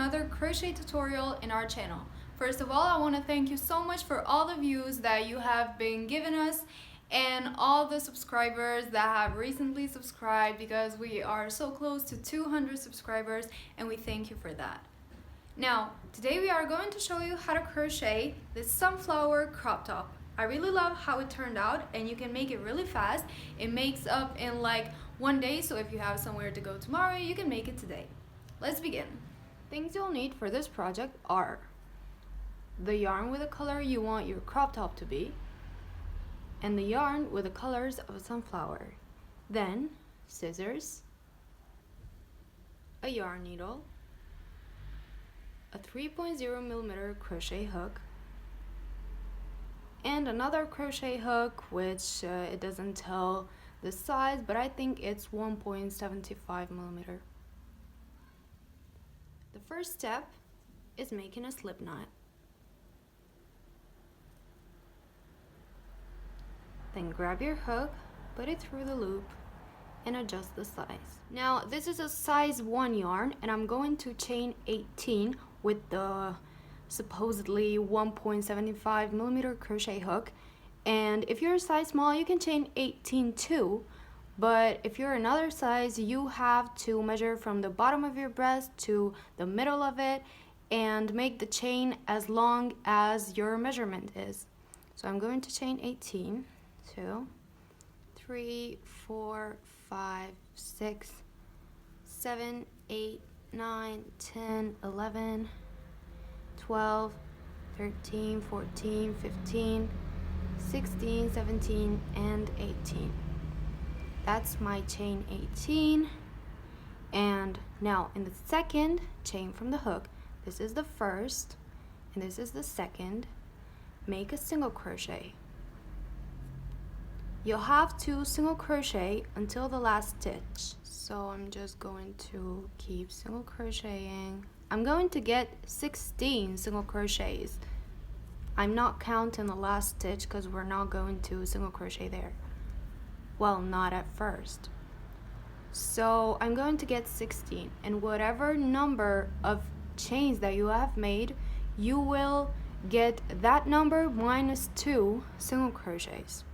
another crochet tutorial in our channel. First of all, I want to thank you so much for all the views that you have been giving us and all the subscribers that have recently subscribed, because we are so close to 200 subscribers and we thank you for that. Now, today we are going to show you how to crochet this sunflower crop top. I really love how it turned out, and you can make it really fast. It makes up in like one day, so if you have somewhere to go tomorrow, you can make it today. Let's begin. Things you'll need for this project are the yarn with the color you want your crop top to be, and the yarn with the colors of a sunflower. Then, scissors, a yarn needle, a 3.0mm crochet hook, and another crochet hook which it doesn't tell the size, but I think it's 1.75mm. The first step is making a slip knot. Then grab your hook, put it through the loop, and adjust the size. Now this is a size 1 yarn, and I'm going to chain 18 with the supposedly 1.75mm crochet hook. And if you're a size small, you can chain 18 too, but if you're another size, you have to measure from the bottom of your breast to the middle of it and make the chain as long as your measurement is. So I'm going to chain 18, 2, 3, 4, 5, 6, 7, 8, 9, 10, 11, 12, 13, 14, 15, 16, 17, and 18. That's my chain 18. And now in the second chain from the hook, this is the first and this is the second, make a single crochet. You'll have to single crochet until the last stitch. So I'm just going to keep single crocheting. I'm going to get 16 single crochets. I'm not counting the last stitch because we're not going to single crochet there. Well, not at first. So I'm going to get 16, and whatever number of chains that you have made, you will get that number minus 2 single crochets.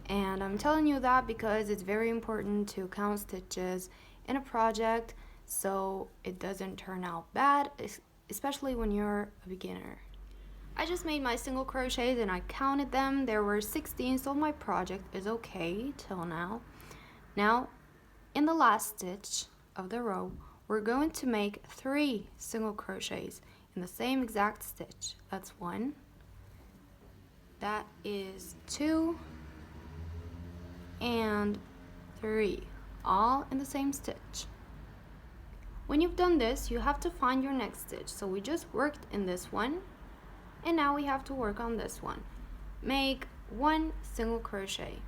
And I'm telling you that because it's very important to count stitches in a project so it doesn't turn out bad, especially when you're a beginner. I just made my single crochets and I counted them. There were 16, so my project is okay till now. Now, in the last stitch of the row, we're going to make 3 single crochets in the same exact stitch. That's 1, that is 2, and 3, all in the same stitch. When you've done this, you have to find your next stitch. So we just worked in this one, and now we have to work on this one. Make 1 single crochet.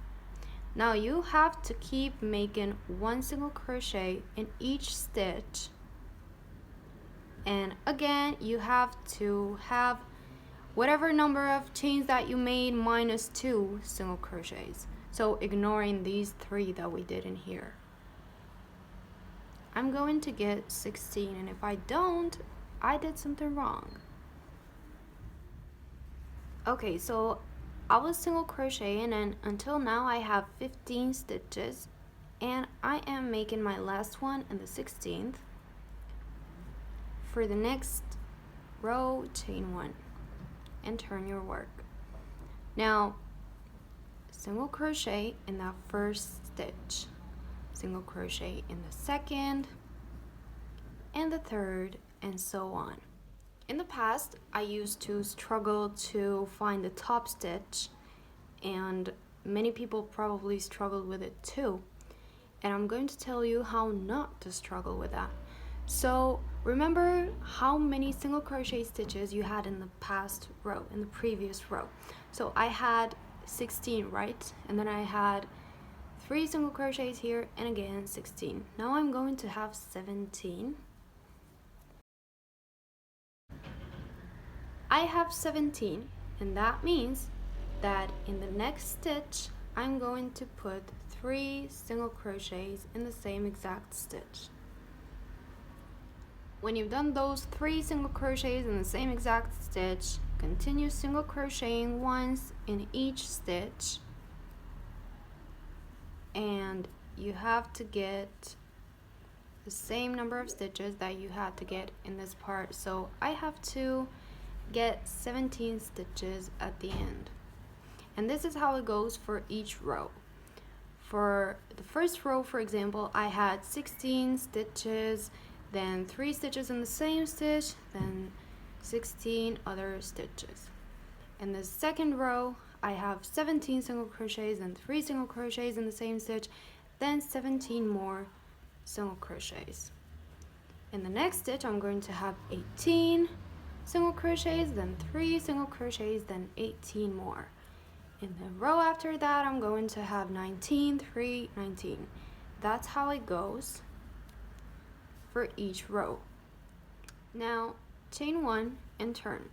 Now you have to keep making 1 single crochet in each stitch, and again you have to have whatever number of chains that you made minus 2 single crochets. So ignoring these 3 that we did in here. I'm going to get 16, and if I don't, I did something wrong. Okay, so I was single crocheting, and until now I have 15 stitches, and I am making my last one in the 16th. For the next row, chain 1 and turn your work. Now, single crochet in that first stitch, single crochet in the second and the third, and so on. In the past, I used to struggle to find the top stitch, and many people probably struggled with it too, and I'm going to tell you how not to struggle with that. So remember how many single crochet stitches you had in the past row, in the previous row. So I had 16, right? And then I had 3 single crochets here, and again 16. Now I'm going to have 17. I have 17, and that means that in the next stitch I'm going to put 3 single crochets in the same exact stitch. When you've done those 3 single crochets in the same exact stitch, continue single crocheting once in each stitch, and you have to get the same number of stitches that you had to get in this part. So I have to get 17 stitches at the end, and this is how it goes for each row. For the first row, for example, I had 16 stitches, then 3 stitches in the same stitch, then 16 other stitches. In the second row, I have 17 single crochets and 3 single crochets in the same stitch, then 17 more single crochets. In the next stitch, I'm going to have 18 single crochets, then 3 single crochets, then 18 more. In the row after that, I'm going to have 19, 3, 19. That's how it goes for each row. Now, chain 1 and turn.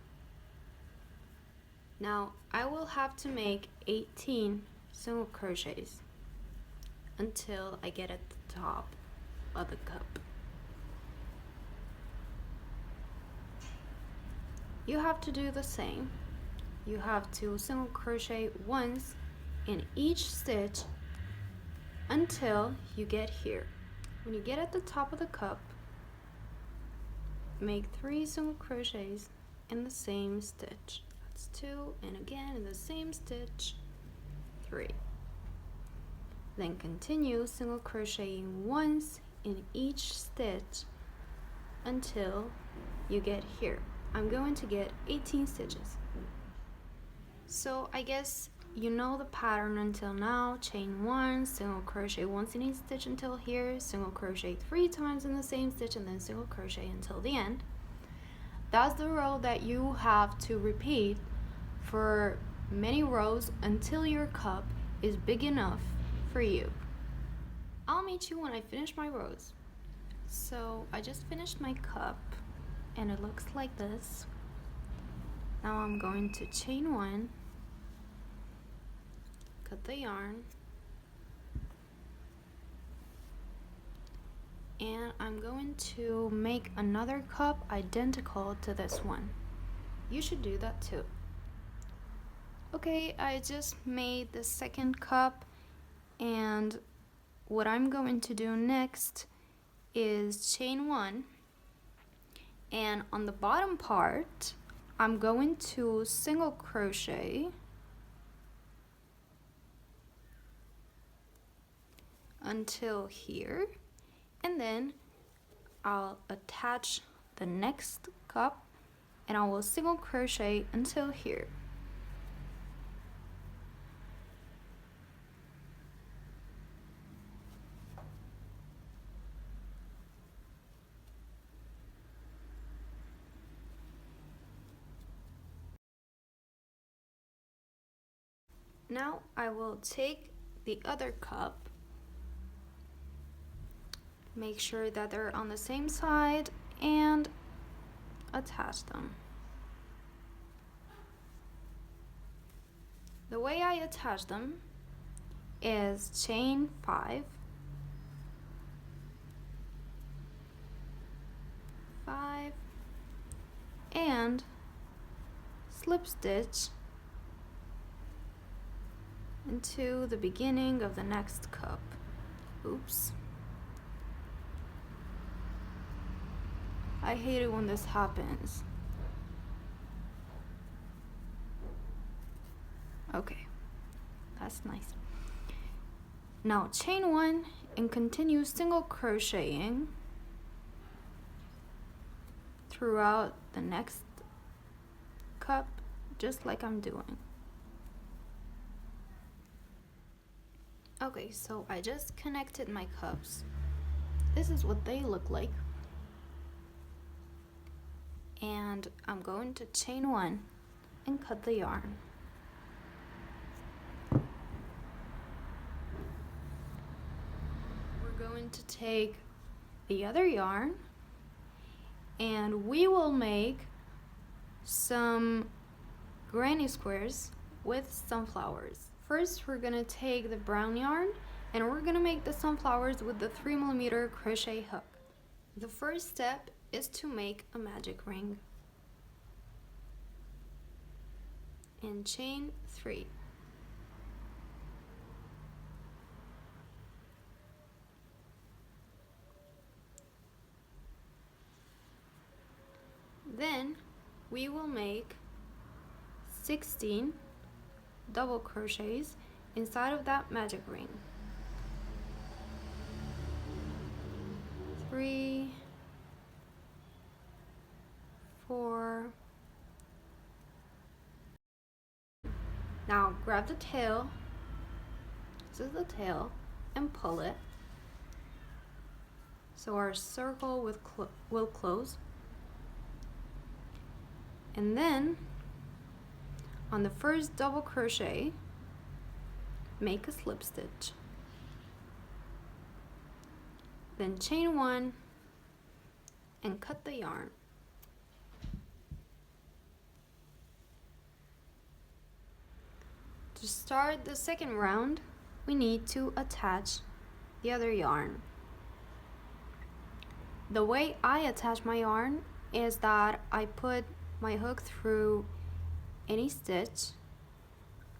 Now, I will have to make 18 single crochets until I get at the top of the cup. You have to do the same. You have to single crochet once in each stitch until you get here. When you get at the top of the cup, make 3 single crochets in the same stitch. That's 2, and again in the same stitch, 3. Then continue single crocheting once in each stitch until you get here. I'm going to get 18 stitches. So I guess you know the pattern until now. Chain 1, single crochet once in each stitch until here, single crochet 3 times in the same stitch, and then single crochet until the end. That's the row that you have to repeat for many rows until your cup is big enough for you. I'll meet you when I finish my rows. So I just finished my cup and it looks like this. Now I'm going to chain 1, cut the yarn, and I'm going to make another cup identical to this one. You should do that too. Okay, I just made the second cup, and what I'm going to do next is chain 1, and on the bottom part I'm going to single crochet until here, and then I'll attach the next cup and I will single crochet until here. Now I will take the other cup, make sure that they're on the same side, and attach them. The way I attach them is chain 5, 5, and slip stitch into the beginning of the next cup. Oops. I hate it when this happens. Okay, that's nice. Now chain 1 and continue single crocheting throughout the next cup, just like I'm doing. Okay, so I just connected my cups. This is what they look like. And I'm going to chain 1 and cut the yarn. We're going to take the other yarn and we will make some granny squares with sunflowers. First, we're gonna take the brown yarn and we're gonna make the sunflowers with the 3mm crochet hook. The first step is to make a magic ring. And chain 3. Then we will make 16 double crochets inside of that magic ring. 3, 4. Now grab the tail, this is the tail, and pull it so our circle will close. And then on the first double crochet, make a slip stitch. Then chain 1 and cut the yarn. To start the second round, we need to attach the other yarn. The way I attach my yarn is that I put my hook through any stitch,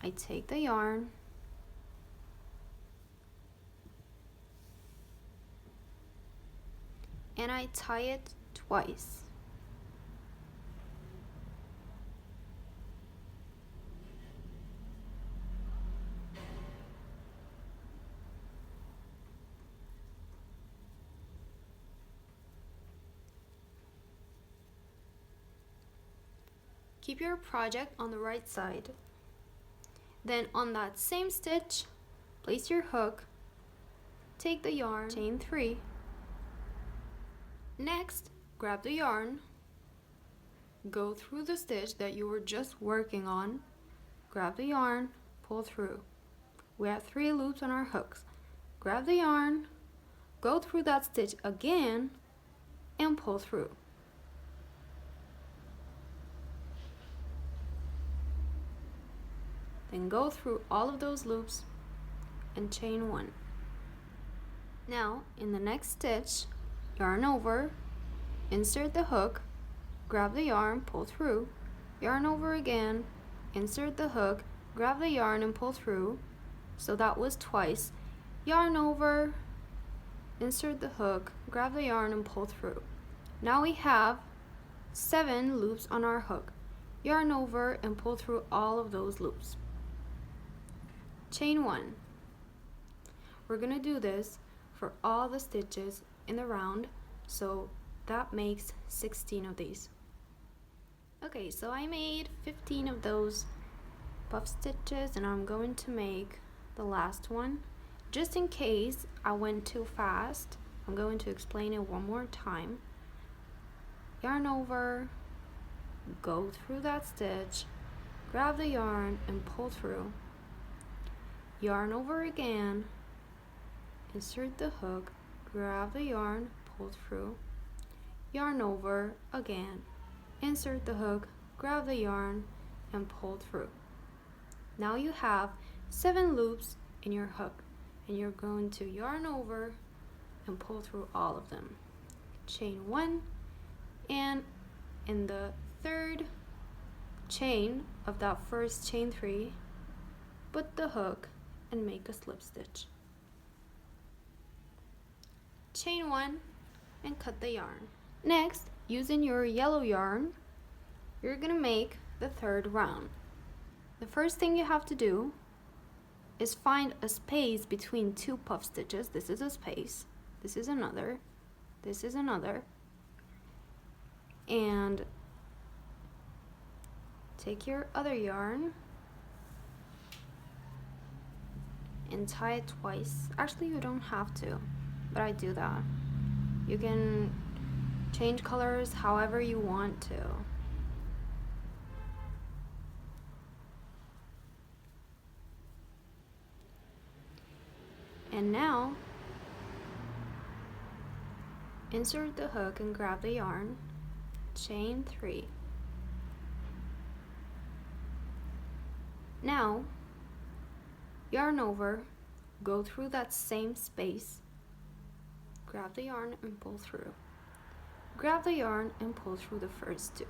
I take the yarn, and I tie it twice. Keep your project on the right side. Then on that same stitch, place your hook, take the yarn, chain 3. Next, grab the yarn, go through the stitch that you were just working on, grab the yarn, pull through. We have 3 loops on our hooks. Grab the yarn, go through that stitch again, and pull through. Then go through all of those loops and chain 1. Now, in the next stitch, yarn over, insert the hook, grab the yarn, pull through, yarn over again, insert the hook, grab the yarn and pull through. So that was twice. Yarn over, insert the hook, grab the yarn and pull through. Now we have 7 loops on our hook. Yarn over and pull through all of those loops. Chain 1. We're gonna do this for all the stitches in the round, so that makes 16 of these. Okay, so I made 15 of those puff stitches, and I'm going to make the last one. Just in case I went too fast, I'm going to explain it one more time. Yarn over, go through that stitch, grab the yarn and pull through. Yarn over again, insert the hook, grab the yarn, pull through. Yarn over again, insert the hook, grab the yarn and pull through. Now you have 7 loops in your hook, and you're going to yarn over and pull through all of them. Chain 1, and in the third chain of that first chain 3, put the hook and make a slip stitch. Chain 1 and cut the yarn. Next, using your yellow yarn, you're gonna make the third round. The first thing you have to do is find a space between 2 puff stitches. This is a space, this is another, this is another, and take your other yarn and tie it twice. Actually, you don't have to, but I do that. You can change colors however you want to. And now, insert the hook and grab the yarn, chain 3. Now, yarn over, go through that same space, grab the yarn and pull through. grab the yarn and pull through the first 2.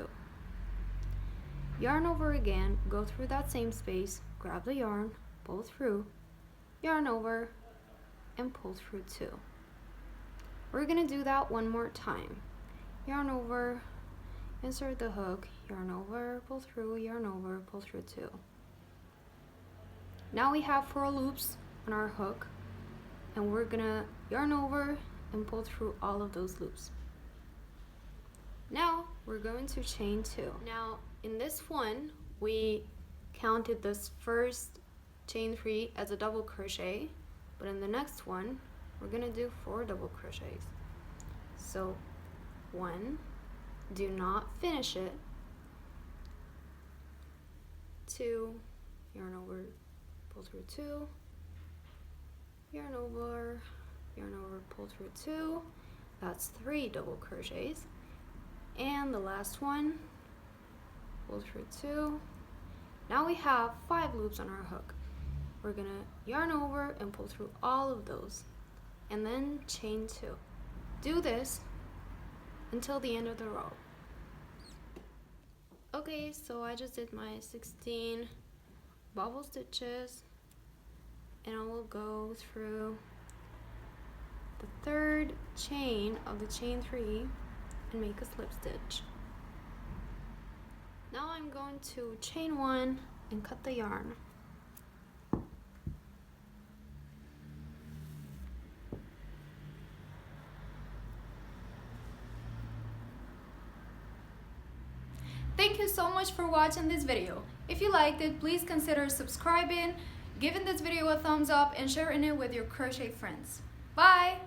Yarn over again, go through that same space, grab the yarn, pull through, yarn over, and pull through 2. We're gonna do that one more time. Yarn over, insert the hook, yarn over, pull through, yarn over, pull through 2. Now we have 4 loops on our hook, and we're gonna yarn over and pull through all of those loops. Now we're going to chain 2. Now in this one, we counted this first chain 3 as a double crochet, but in the next one, we're gonna do 4 double crochets. So 1, do not finish it. 2, yarn over, pull through 2, yarn over, pull through 2. That's 3 double crochets. And the last one, pull through 2. Now we have 5 loops on our hook. We're gonna yarn over and pull through all of those, and then chain 2. Do this until the end of the row. Okay, so I just did my 16 bobble stitches, and I will go through the 3rd chain of the chain 3 and make a slip stitch. Now I'm going to chain 1 and cut the yarn. Thank you so much for watching this video. If you liked it, please consider subscribing, giving this video a thumbs up, and sharing it with your crochet friends. Bye!